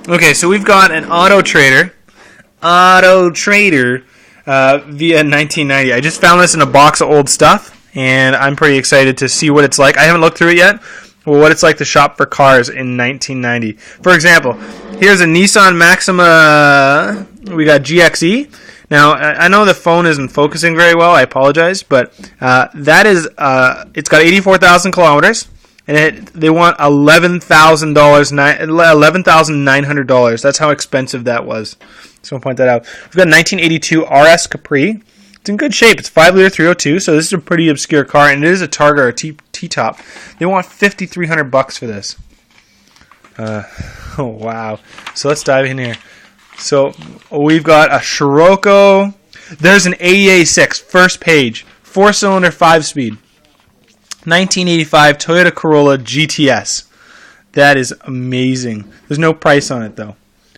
Okay, so we've got an Auto Trader via 1990. I just found this in a box of old stuff, and I'm pretty excited to see what it's like. I haven't looked through it yet. Well, what it's like to shop for cars in 1990. For example, here's a Nissan Maxima. We got GXE. Now, I know the phone isn't focusing very well. I apologize, but that is it's got 84,000 kilometers, and they want $11,900. That's how expensive that was. So I'll point that out. We've got a 1982 RS Capri. It's in good shape. It's 5-liter 302, so this is a pretty obscure car, and it is a Targa or a T-top. They want $5,300 for this. Oh, wow. So let's dive in here. So we've got a Scirocco. There's an AEA6, first page, 4-cylinder, 5-speed. 1985 Toyota Corolla GTS. That is amazing. There's no price on it, though.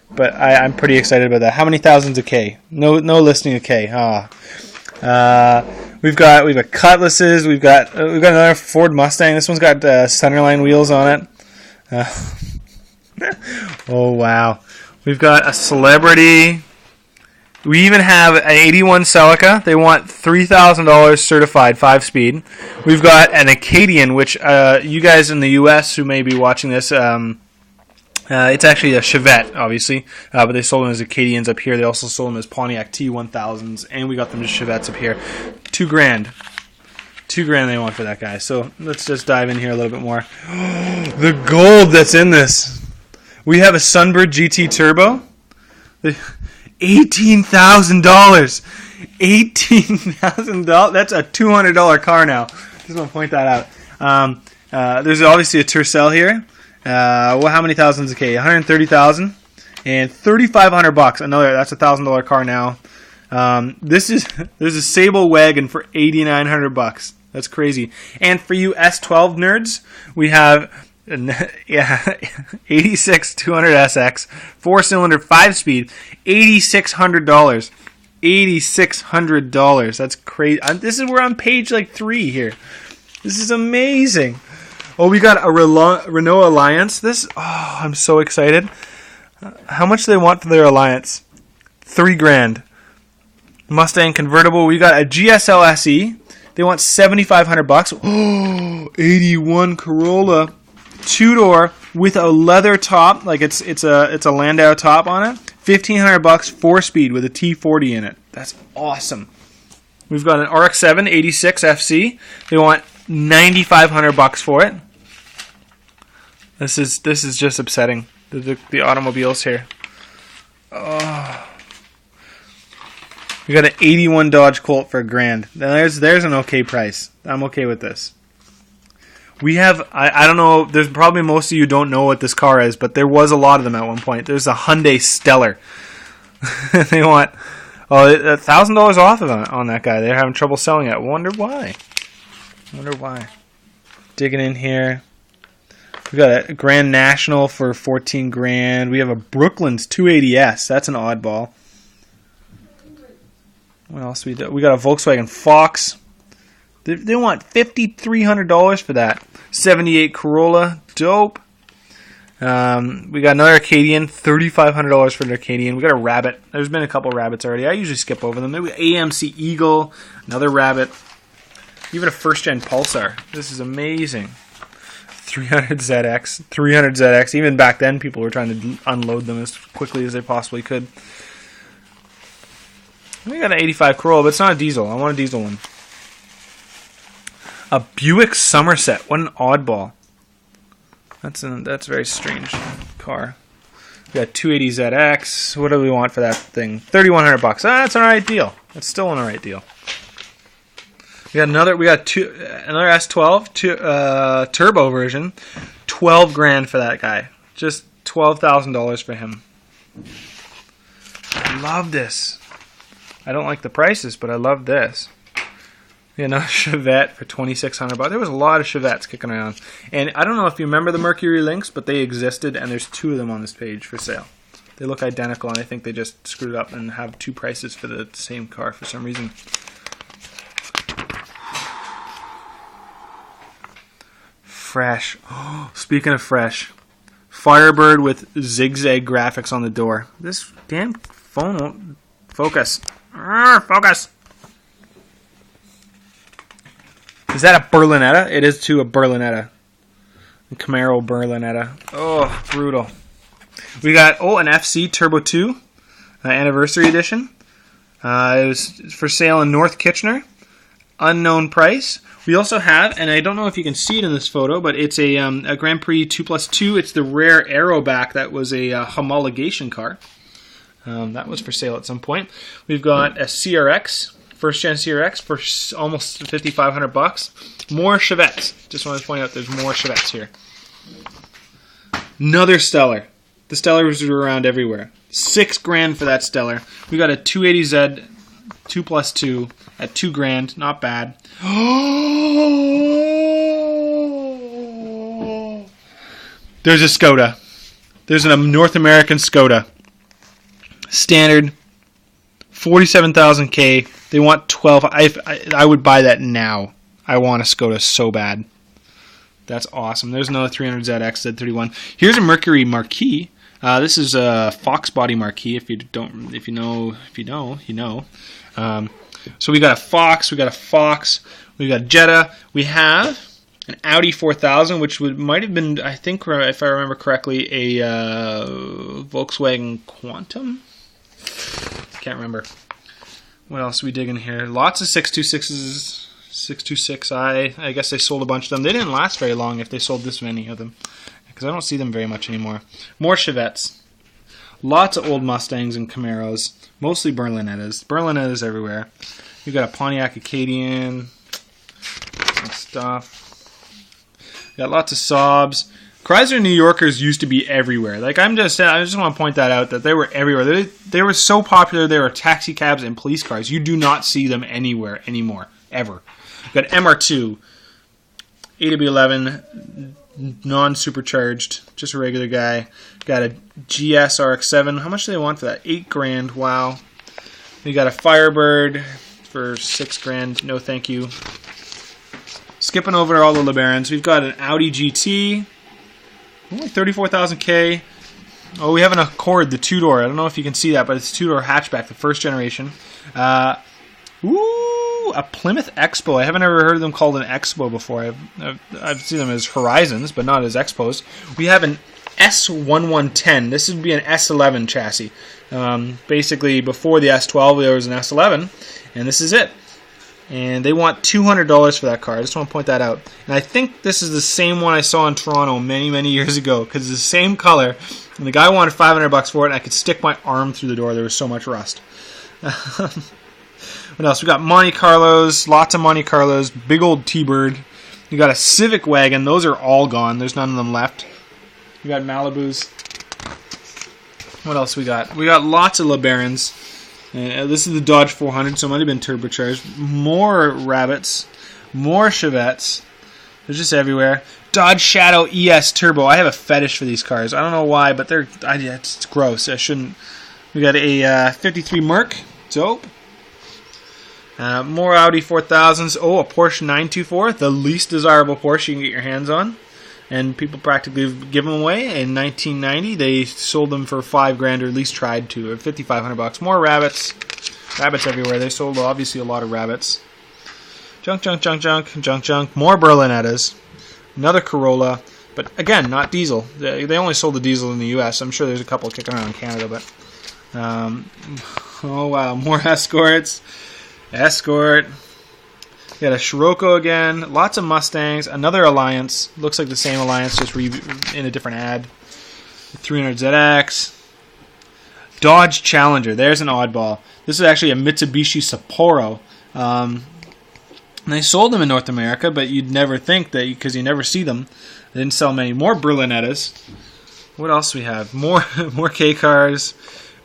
But I'm pretty excited about that. How many thousands of K? No listing of K. We've got Cutlasses. We've got another Ford Mustang. This one's got centerline wheels on it. Oh wow. We've got a Celebrity. We even have an 81 Celica. They want $3,000 certified, 5-speed. We've got an Acadian, which you guys in the U.S. who may be watching this, it's actually a Chevette, obviously, but they sold them as Acadians up here. They also sold them as Pontiac T1000s, and we got them as Chevettes up here. $2,000. $2,000 they want for that guy. So let's just dive in here a little bit more. The gold that's in this. We have a Sunbird GT Turbo. $18,000. $18,000. That's a $200 car now. Just want to point that out. There's obviously a Tercel here. Well, how many thousands of K? 130,000 and $3,500. That's a $1,000 car now. There's a Sable wagon for $8,900. That's crazy. And for you S12 nerds, we have 86 200SX, 4-cylinder, 5-speed, $8,600. $8,600. That's crazy. We're on page like 3 here. This is amazing. Oh, we got a Renault Alliance. I'm so excited. How much do they want for their Alliance? $3,000. Mustang convertible. We got a GSL SE. They want $7,500. Oh, 81 Corolla, 2-door with a leather top, like it's a Landau top on it. $1,500, 4-speed with a T40 in it. That's awesome. We've got an RX-7 86 FC. They want $9,500 for it. This is just upsetting. The automobiles here. Oh. We got an 81 Dodge Colt for $1,000. Now there's an okay price. I'm okay with this. We have, I don't know, there's probably most of you don't know what this car is, but there was a lot of them at one point. There's a Hyundai Stellar. They want $1,000 off on that guy. They're having trouble selling it. Wonder why. Digging in here. We got a Grand National for $14,000. We have a Brooklands 280S. That's an oddball. What else we got? We got a Volkswagen Fox. They want $5,300 for that. 78 Corolla, dope. We got another Acadian, $3,500 for an Acadian. We got a Rabbit. There's been a couple Rabbits already. I usually skip over them. Maybe AMC Eagle, another Rabbit. Even a first-gen Pulsar. This is amazing. 300ZX. Even back then, people were trying to unload them as quickly as they possibly could. We got an 85 Corolla, but it's not a diesel. I want a diesel one. A Buick Somerset. What an oddball. That's a very strange car. We got 280ZX. What do we want for that thing? $3,100. That's an alright deal. That's still an alright deal. Another S12 turbo version. $12,000 for that guy. Just $12,000 for him. I love this. I don't like the prices, but I love this. Another Chevette for $2,600. There was a lot of Chevettes kicking around. And I don't know if you remember the Mercury Lynx, but they existed, and there's 2 of them on this page for sale. They look identical, and I think they just screwed up and have 2 prices for the same car for some reason. Fresh. Oh, speaking of fresh, Firebird with zigzag graphics on the door. This damn phone won't focus. Focus. Is that a Berlinetta? It is too, a Berlinetta. A Camaro Berlinetta. Oh, brutal. We got, an FC Turbo 2 Anniversary Edition. It was for sale in North Kitchener. Unknown price. We also have, and I don't know if you can see it in this photo, but it's a Grand Prix 2+2. It's the rare Aeroback that was a homologation car. That was for sale at some point. We've got a CRX, first gen CRX for almost $5,500. More Chevettes. Just wanted to point out there's more Chevettes here. Another Stellar. The Stellars are around everywhere. $6,000 for that Stellar. We got a 280Z 2+2 at $2,000. Not bad. There's a Skoda. There's a North American Skoda. Standard. 47,000 K. They want 12. I would buy that now. I want a Skoda so bad. That's awesome. There's another 300ZX Z31. Here's a Mercury Marquis. This is a Fox body Marquis. If you know. So we got a Fox. We got a Fox. We got a Jetta. We have an Audi 4000, which might have been, I think, if I remember correctly, a Volkswagen Quantum. Can't remember. What else are we digging here? Lots of 626s. 626i. I guess they sold a bunch of them. They didn't last very long if they sold this many of them, because I don't see them very much anymore. More Chevettes. Lots of old Mustangs and Camaros. Mostly Berlinettas. Berlinettas everywhere. You got a Pontiac Acadian. Some stuff. Got lots of Saabs. Chrysler New Yorkers used to be everywhere. Like I just want to point that out, that they were everywhere. They were so popular. They were taxi cabs and police cars. You do not see them anywhere anymore, ever. Got MR2, AW11, non-supercharged, just a regular guy. Got a GS RX-7. How much do they want for that? $8,000. Wow. We got a Firebird for $6,000. No, thank you. Skipping over all the LeBarons, we've got an Audi GT. Only 34,000 K. Oh, we have an Accord, the two-door. I don't know if you can see that, but it's a two-door hatchback, the first generation. A Plymouth Expo. I haven't ever heard of them called an Expo before. I've seen them as Horizons, but not as Expos. We have an S1110. This would be an S11 chassis. Basically, before the S12, there was an S11, and this is it. And they want $200 for that car. I just want to point that out. And I think this is the same one I saw in Toronto many, many years ago, because it's the same color. And the guy wanted $500 for it, and I could stick my arm through the door. There was so much rust. What else? We got Monte Carlos, lots of Monte Carlos, big old T-Bird. You got a Civic wagon. Those are all gone. There's none of them left. We got Malibus. What else we got? We got lots of LeBarons. This is the Dodge 400, so it might have been turbocharged. More Rabbits. More Chevettes. They're just everywhere. Dodge Shadow ES Turbo. I have a fetish for these cars. I don't know why, but it's gross. I shouldn't. We got a 53 Merc. Dope. More Audi 4000s. Oh, a Porsche 924. The least desirable Porsche you can get your hands on. And people practically give them away. In 1990, they sold them for $5,000, or at least tried to, or $5,500. More Rabbits. Rabbits everywhere. They sold, obviously, a lot of Rabbits. Junk. More Berlinettas. Another Corolla. But, again, not diesel. They only sold the diesel in the U.S. I'm sure there's a couple kicking around in Canada, but... oh, wow. More Escorts. Escort. We got a Scirocco again. Lots of Mustangs. Another Alliance. Looks like the same Alliance, just in a different ad. 300ZX. Dodge Challenger. There's an oddball. This is actually a Mitsubishi Sapporo. And they sold them in North America, but you'd never think that, because you never see them. They didn't sell many. More Berlinettas. What else do we have? More K-cars.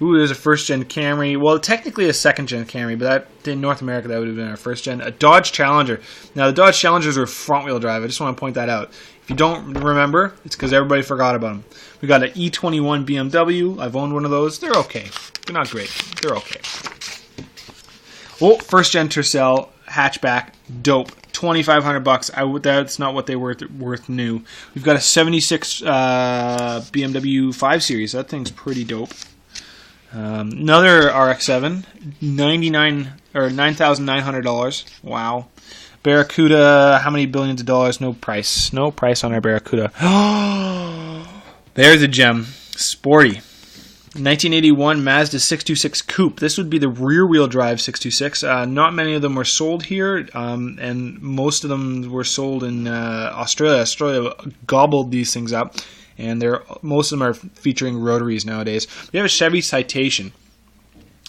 Ooh, there's a first-gen Camry. Well, technically a second-gen Camry, but in North America, that would have been our first-gen. A Dodge Challenger. Now, the Dodge Challengers are front-wheel drive. I just want to point that out. If you don't remember, it's because everybody forgot about them. We got an E21 BMW. I've owned one of those. They're okay. They're not great. They're okay. Oh, first-gen Tercel hatchback. Dope. $2,500. That's not what they were worth new. We've got a 76 BMW 5 Series. That thing's pretty dope. Another RX-7, $9,900. Wow. Barracuda, how many billions of dollars? No price. No price on our Barracuda. There's a gem. Sporty. 1981 Mazda 626 Coupe. This would be the rear-wheel drive 626. Not many of them were sold here, and most of them were sold in Australia. Australia gobbled these things up, and most of them are featuring rotaries nowadays. We have a Chevy Citation.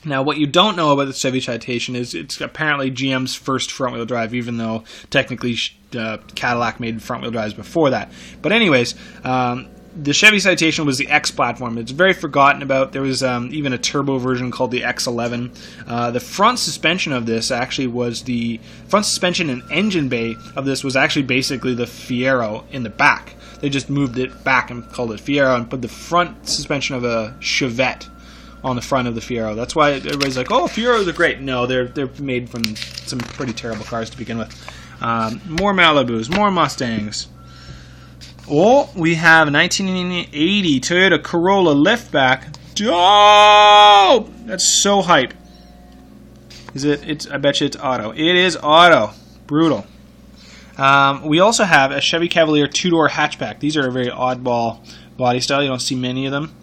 Now, what you don't know about the Chevy Citation is it's apparently GM's first front-wheel drive, even though technically Cadillac made front-wheel drives before that. But anyways, the Chevy Citation was the X platform. It's very forgotten about. There was even a turbo version called the X11. The front suspension of this actually was the front suspension and engine bay of this was actually basically the Fiero in the back. They just moved it back and called it Fiero and put the front suspension of a Chevette on the front of the Fiero. That's why everybody's like, "Oh, Fieros are great." No, they're made from some pretty terrible cars to begin with. More Malibus, more Mustangs. Oh, we have a 1980 Toyota Corolla liftback. Dope! That's so hype. Is it? I bet you it's auto. It is auto. Brutal. We also have a Chevy Cavalier two-door hatchback. These are a very oddball body style. You don't see many of them.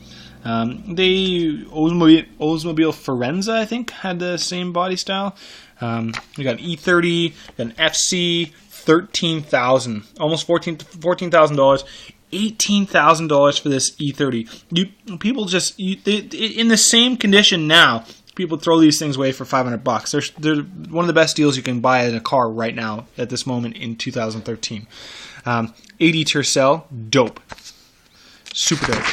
Oldsmobile Forenza, I think, had the same body style. We got an E30, an FC, $13,000, almost $14,000, $18,000 for this E30. People just in the same condition now. People throw these things away for $500. They're one of the best deals you can buy in a car right now at this moment in 2013. 80 Tercel, dope, super dope.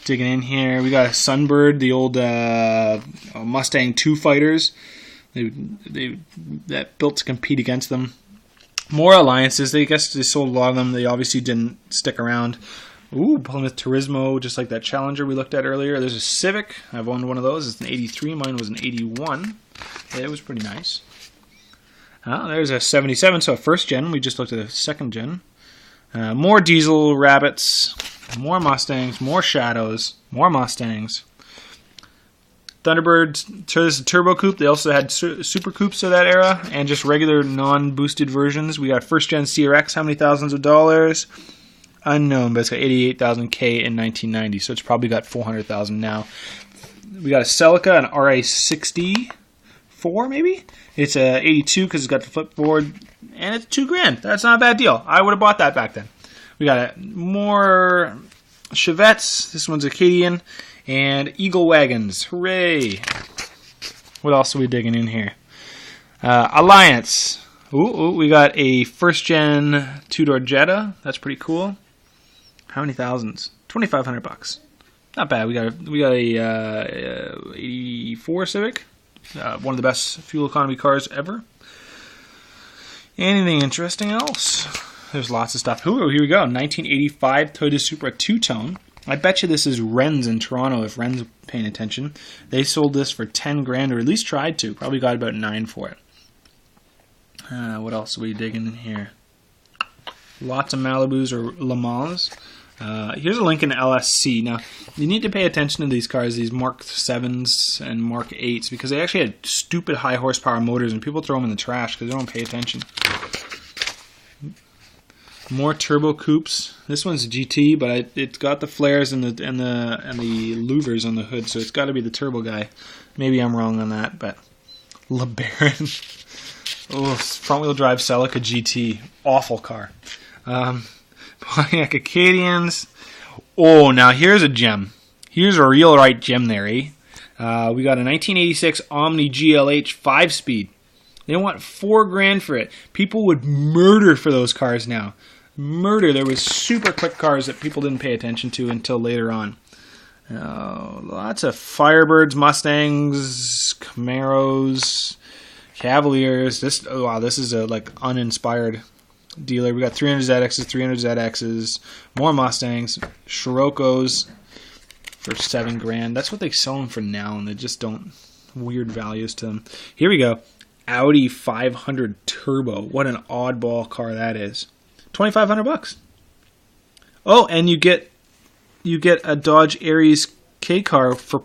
Digging in here, we got a Sunbird, the old Mustang 2 fighters. That built to compete against them. More Alliances. I guess they sold a lot of them. They obviously didn't stick around. Ooh, Plymouth Turismo, just like that Challenger we looked at earlier. There's a Civic. I've owned one of those. It's an 83. Mine was an 81. It was pretty nice. There's a 77, so a first gen. We just looked at a second gen. More diesel rabbits. More Mustangs. More Shadows. More Mustangs. Thunderbirds, so this is a turbo coupe. They also had super coupes of that era and just regular non-boosted versions. We got first gen CRX, how many thousands of dollars? Unknown, but it's got 88,000 K in 1990, so it's probably got 400,000 now. We got a Celica, an RA64 maybe? It's a 82 because it's got the flipboard, and it's $2,000. That's not a bad deal. I would have bought that back then. We got more Chevettes. This one's Acadian. And Eagle Wagons. Hooray! What else are we digging in here? Alliance. Ooh, we got a first-gen two-door Jetta. That's pretty cool. How many thousands? $2,500. Not bad. We got a 84 Civic. One of the best fuel economy cars ever. Anything interesting else? There's lots of stuff. Ooh, here we go. 1985 Toyota Supra two-tone. I bet you this is Ren's in Toronto, if Ren's paying attention. They sold this for $10,000, or at least tried to. Probably got about $9,000 for it. What else are we digging in here? Lots of Malibus or Le Mans. Here's a Lincoln LSC. Now, you need to pay attention to these cars, these Mark 7s and Mark 8s, because they actually had stupid high horsepower motors, and people throw them in the trash because they don't pay attention. More turbo coupes. This one's a GT, but it's got the flares and the louvers on the hood, so it's got to be the turbo guy. Maybe I'm wrong on that, but LeBaron. Oh, front-wheel drive Celica GT, awful car. Pontiac Acadians. Oh, now here's a gem. Here's a real right gem there, eh? We got a 1986 Omni GLH 5-speed. They want $4,000 for it. People would murder for those cars now. Murder. There was super quick cars that people didn't pay attention to until later on. Lots of Firebirds, Mustangs, Camaros, Cavaliers. This is a uninspired dealer. We got 300ZXs, 300ZXs, more Mustangs, Scirocco's for $7,000. That's what they sell them for now, and they just don't weird values to them. Here we go. Audi 500 Turbo. What an oddball car that is. $2,500. Oh, and you get a Dodge Aries K car for